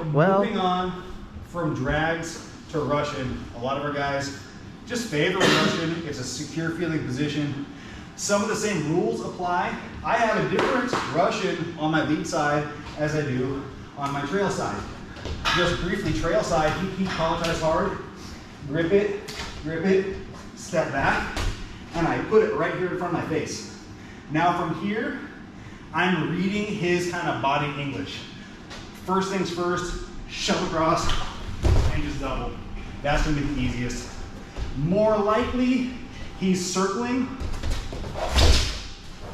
moving on from drags to Russian, a lot of our guys just favor Russian. It's a secure feeling position. Some of the same rules apply. I have a different Russian on my lead side as I do on my trail side. Just briefly, trail side, keep collar ties hard, grip it, step back, and I put it right here in front of my face. Now from here, I'm reading his kind of body English. First things first, shove across and just double. That's gonna be the easiest. More likely, he's circling,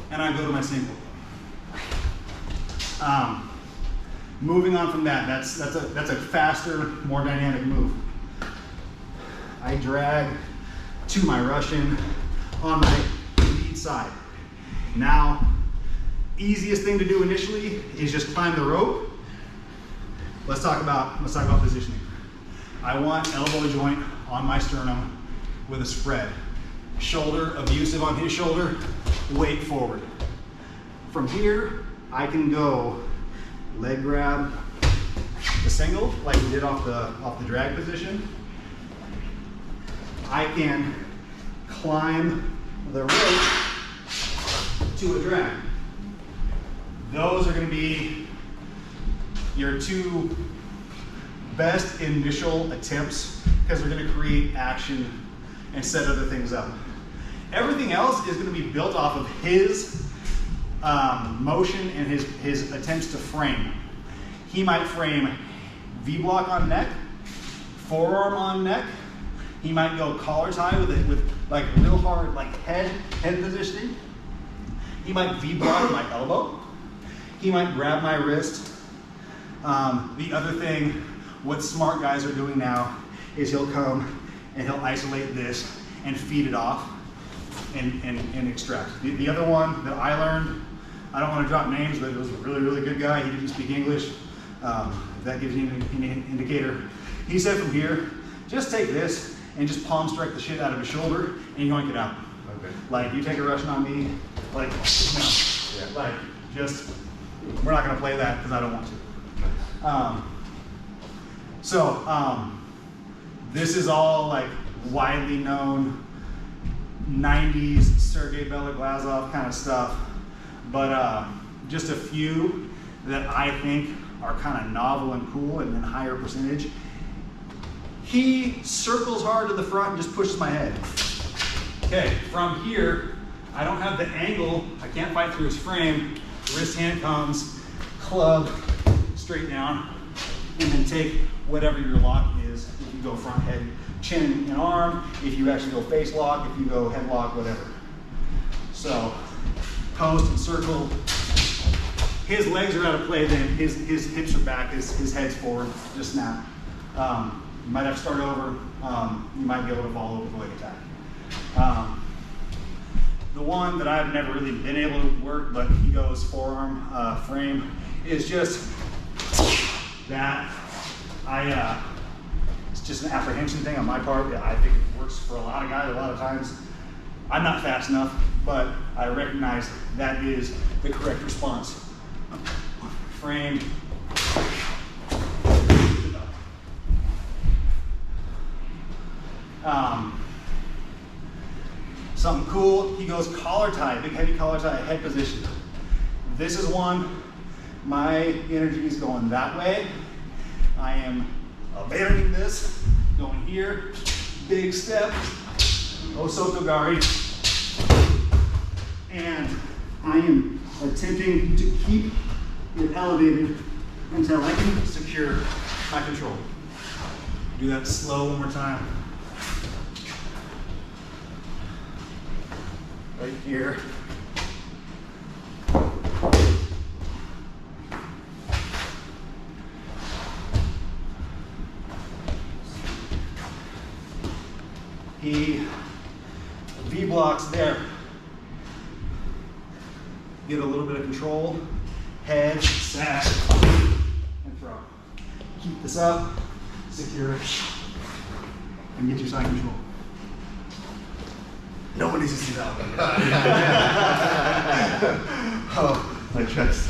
and I go to my single. Moving on from that, that's a faster, more dynamic move. I drag to my Russian on my lead side. Now, easiest thing to do initially is just climb the rope. Let's talk about positioning. I want elbow joint on my sternum with a spread. Shoulder abusive on his shoulder, weight forward. From here, I can go leg grab the single like we did off the drag position. I can climb the rope to a drag. Those are going to be your two best initial attempts because they're going to create action and set other things up. Everything else is going to be built off of his motion and his attempts to frame. He might frame V-block on neck, forearm on neck. He might go collar tie with like real hard like head positioning. He might V-block my elbow. He might grab my wrist. The other thing, what smart guys are doing now is he'll come and he'll isolate this and feed it off and extract. The other one that I learned, I don't want to drop names, but it was a really, really good guy. He didn't speak English. If that gives you an indicator. He said from here, just take this and just palm strike the shit out of his shoulder and yoink it out. Okay. Like, you take a Russian on me, like, no. Yeah. Like, just, we're not going to play that because I don't want to. This is all like widely known 90s Sergei Beloglazov kind of stuff, but just a few that I think are kind of novel and cool and then higher percentage. He circles hard to the front and just pushes my head. Okay, from here, I don't have the angle, I can't fight through his frame. Wrist hand comes, club straight down, and then take whatever your lock is. If you go front head, chin and arm, if you actually go face lock, if you go head lock, whatever. So, post and circle. His legs are out of play then, his hips are back, his head's forward, just snap. You might have to start over, you might be able to follow with a leg attack. The one that I've never really been able to work, but he goes forearm frame, is just that. It's just an apprehension thing on my part. I think it works for a lot of guys a lot of times. I'm not fast enough, but I recognize that is the correct response. Frame. Something cool, he goes collar tie, big heavy collar tie, head position. This is one, my energy is going that way. I am abandoning this, going here, big step, Osotogari, and I am attempting to keep it elevated until I can secure my control. Do that slow one more time. Right here. He V-blocks there. Get a little bit of control. Head, sack, and throw. Keep this up, secure it, and get your side control. No one needs to see that one. Oh, my chest.